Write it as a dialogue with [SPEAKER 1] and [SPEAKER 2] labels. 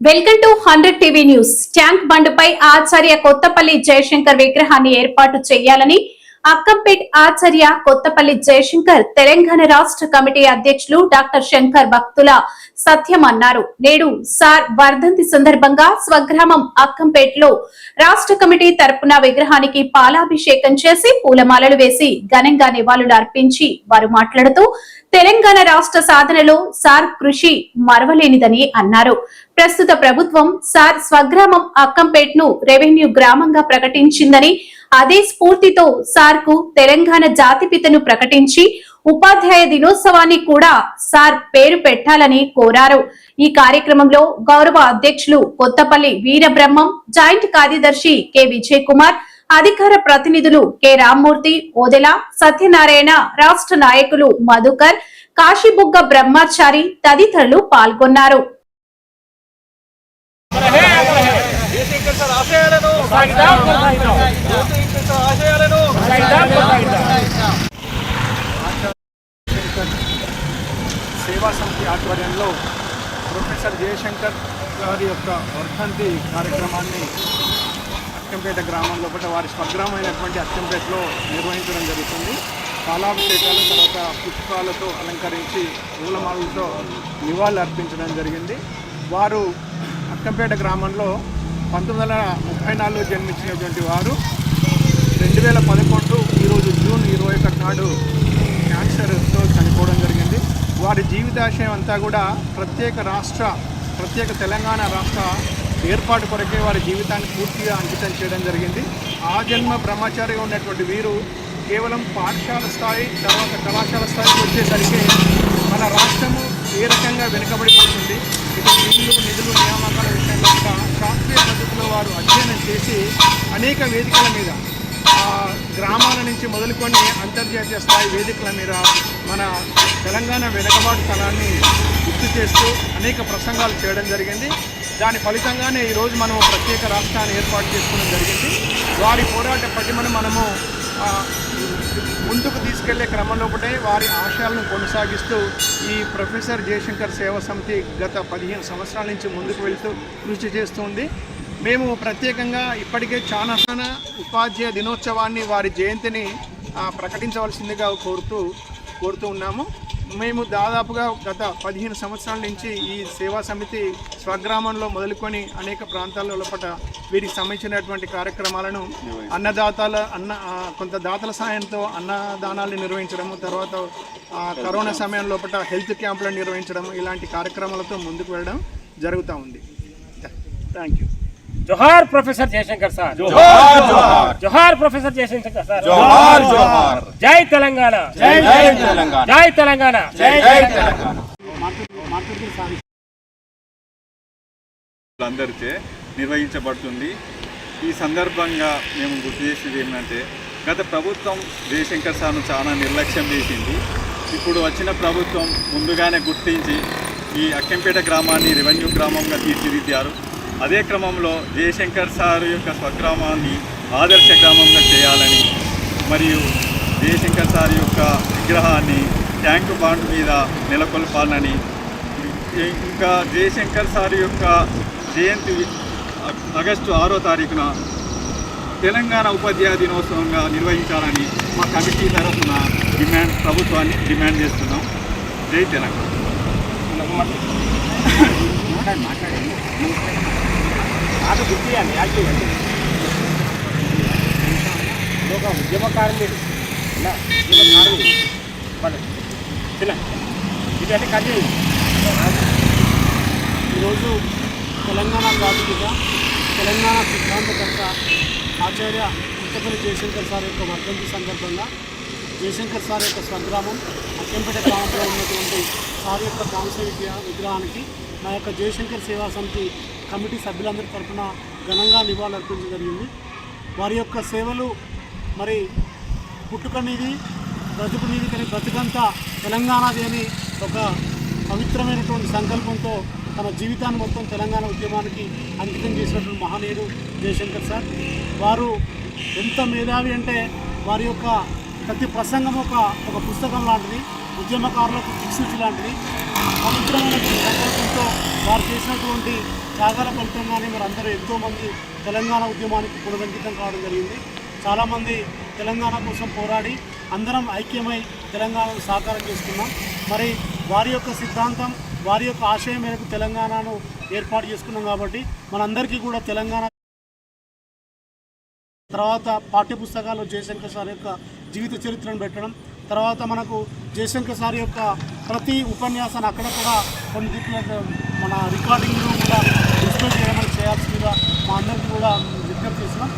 [SPEAKER 1] Welcome to 100 TV news. Tank బండుపై ఆచార్య కొత్తపల్లి జయశంకర్ విగ్రహాన్ని ఏర్పాటు చేయాలని అక్కంపేట్ ఆచార్య కొత్తపల్లి జయశంకర్ తెలంగాణ రాష్ట్ర కమిటీ అధ్యక్షులు డాక్టర్ శంకర్ భక్తుల సత్యం అన్నారు. నేడు సార్ వర్ధంతి సందర్భంగా స్వగ్రామం అక్కంపేట్లో రాష్ట్ర కమిటీ తరపున విగ్రహానికి పాలాభిషేకం చేసి పూలమాలలు వేసి ఘనంగా నివాళులు అర్పించి వారు మాట్లాడుతూ తెలంగాణ రాష్ట్ర సాధనలో సార్ కృషి మరవలేనిదని అన్నారు. ప్రస్తుత ప్రభుత్వం సార్ స్వగ్రామం అక్కంపేట్ను రెవెన్యూ గ్రామంగా ప్రకటించిందని, అదే స్ఫూర్తితో సార్ కు తెలంగాణ జాతిపితను ప్రకటించి ఉపాధ్యాయ దినోత్సవాన్ని కూడా సార్ పేరు పెట్టాలని కోరారు. ఈ కార్యక్రమంలో గౌరవ అధ్యక్షులు కొత్తపల్లి వీరబ్రహ్మం, జాయింట్ కార్యదర్శి కె విజయ్ కుమార్, అధికార ప్రతినిధులు కె రామ్మూర్తి, ఓదెల సత్యనారాయణ, రాష్ట్ర నాయకులు మధుకర్, కాశీబుగ్గ బ్రహ్మచారి తదితరులు పాల్గొన్నారు.
[SPEAKER 2] సేవా సమితి ఆధ్వర్యంలో ప్రొఫెసర్ జయశంకర్ గారి యొక్క వర్ధంతి కార్యక్రమాన్ని అక్కంపేట గ్రామంలో వారి స్వగ్రామైనటువంటి అక్కంపేటలో నిర్వహించడం జరుగుతుంది. పాలాభిషేకాలు, తర్వాత పుష్పాలతో అలంకరించి పూలమాలలతో నివాళులు అర్పించడం జరిగింది. వారు అక్కంపేట గ్రామంలో 1934లో జన్మించినటువంటి వారు 2011 ఈరోజు జూన్ 21 నాడు క్యాన్సర్తో చనిపోవడం జరిగింది. వారి జీవితాశయం అంతా కూడా ప్రత్యేక తెలంగాణ రాష్ట్ర ఏర్పాటు కొరకే వారి జీవితాన్ని పూర్తిగా అంకితం చేయడం జరిగింది. ఆ జన్మ బ్రహ్మచారిగా ఉన్నటువంటి వీరు కేవలం పాఠశాల స్థాయి, తర్వాత కళాశాల స్థాయికి వచ్చేసరికి మన రాష్ట్రము ఏ రకంగా వెనుకబడిపోతుంది, ఇటు నీళ్లు, నిధులు, నియామకాల విషయంలో కూడా శాస్త్రీయ పద్ధతిలో వారు అధ్యయనం చేసి అనేక వేదికల మీద గ్రామాల నుంచి మొదలుకొని అంతర్జాతీయ స్థాయి వేదికల మీద మన తెలంగాణ వెనుకబాటు తనాన్ని గుర్తు చేస్తూ అనేక ప్రసంగాలు చేయడం జరిగింది. దాని ఫలితంగానే ఈరోజు మనం ప్రత్యేక రాష్ట్రాన్ని ఏర్పాటు చేసుకోవడం జరిగింది. వారి పోరాట పటిమను మనము ముందుకు తీసుకెళ్లే క్రమంలో ఒకటే వారి ఆశయాలను కొనసాగిస్తూ ఈ ప్రొఫెసర్ జయశంకర్ సేవా సమితి గత 15 సంవత్సరాల నుంచి ముందుకు వెళ్తూ కృషి చేస్తుంది. మేము ప్రత్యేకంగా ఇప్పటికే చాలా ఉపాధ్యాయ దినోత్సవాన్ని, వారి జయంతిని ప్రకటించవలసిందిగా కోరుతూ ఉన్నాము. మేము దాదాపుగా గత 15 సంవత్సరాల నుంచి ఈ సేవా సమితి స్వగ్రామంలో మొదలుకొని అనేక ప్రాంతాల లోపల వీరికి సంబంధించినటువంటి కార్యక్రమాలను కొంత దాతల సాయంతో అన్నదానాలు నిర్వహించడము, తర్వాత కరోనా సమయం లోపల హెల్త్ క్యాంపులను నిర్వహించడం, ఇలాంటి కార్యక్రమాలతో ముందుకు వెళ్ళడం జరుగుతూ ఉంది. Thank you.
[SPEAKER 3] जोहार प्रोफेसर जयशंकर सर, जोहार जोहार, जोहार प्रोफेसर जयशंकर सर, जोहार जोहार, जय तेलंगाना, जय जय तेलंगाना, जय तेलंगाना, जय जय तेलंगाना.
[SPEAKER 4] అందరిచే నిర్వహించబడుతుంది. ఈ సందర్భంగా మేము గుర్తు చేసేది ఏంటంటే, గత ప్రభుత్వం జయశంకర్ సార్ను చాలా నిర్లక్ష్యం చేసింది. ఇప్పుడు వచ్చిన ప్రభుత్వం ముందుగానే గుర్తించి ఈ అక్కంపేట గ్రామాన్ని రెవెన్యూ గ్రామంగా తీర్చిదిద్దారు. అదే క్రమంలో జయశంకర్ సార్ యొక్క స్వగ్రామాన్ని ఆదర్శ గ్రామంగా చేయాలని, మరియు జయశంకర్ సార్ యొక్క విగ్రహాన్ని ట్యాంకు బాండ్ మీద నెలకొల్పాలని, ఇంకా జయశంకర్ సార్ యొక్క జయంతి ఆగస్టు 6వ తారీఖున తెలంగాణ ఉపాధ్యాయ దినోత్సవంగా నిర్వహించాలని మా కమిటీ తరఫున ప్రభుత్వాన్ని డిమాండ్ చేస్తున్నాం. జై తెలంగాణ.
[SPEAKER 3] ఒక ఉద్యమకారుని ఇదంటే కానీ
[SPEAKER 2] ఈరోజు తెలంగాణ జాతిగా తెలంగాణ సిద్ధాంతకర్త ఆచార్య కొత్తపల్లి జయశంకర్ సార్ యొక్క వర్ధంతి సందర్భంగా జయశంకర్ సార్ యొక్క స్వగ్రామం అక్కంపేట గ్రామంలో ఉన్నటువంటి సార్ యొక్క కాంస్య విగ్రహానికి నా యొక్క జయశంకర్ సేవా సమితి కమిటీ సభ్యులందరి తరఫున ఘనంగా నివాళులు అర్పించడం జరిగింది. వారి యొక్క సేవలు మరి పుట్టుకనిది, బ్రతుకునిది, కానీ బ్రతుకంతా తెలంగాణది అని ఒక పవిత్రమైనటువంటి సంకల్పంతో తన జీవితాన్ని మొత్తం తెలంగాణ ఉద్యమానికి అంకితం చేసినటువంటి మహనీయుడు జయశంకర్ సార్. వారు ఎంత మేధావి అంటే వారి యొక్క ప్రతి ప్రసంగం ఒక పుస్తకం లాంటిది, ఉద్యమకారులకు దిక్సూచి లాంటిది. పవిత్రమైన సంకల్పంతో వారు చేసినటువంటి త్యాగాల ఫలితంగానే మరి అందరూ ఎంతోమంది తెలంగాణ ఉద్యమానికి పునరంకితం కావడం జరిగింది. చాలామంది తెలంగాణ కోసం పోరాడి అందరం ఐక్యమై తెలంగాణను సాకారం చేసుకున్నాం. మరి వారి యొక్క సిద్ధాంతం, వారి యొక్క ఆశయం మేరకు తెలంగాణను ఏర్పాటు చేసుకున్నాం. కాబట్టి మనందరికీ కూడా తెలంగాణ తర్వాత పాఠ్యపుస్తకాల్లో జయశంకర్ సార్ యొక్క జీవిత చరిత్రను పెట్టడం, తర్వాత మనకు జయశంకర్ సార్ యొక్క ప్రతి ఉపన్యాసాన్ని అక్కడ కూడా కొన్ని దిక్కుల మన రికార్డింగ్లో కూడా డిస్ప్లే చేయమని చేయాల్సిందిగా మా అందరికీ కూడా విజ్ఞప్తి చేస్తున్నాం.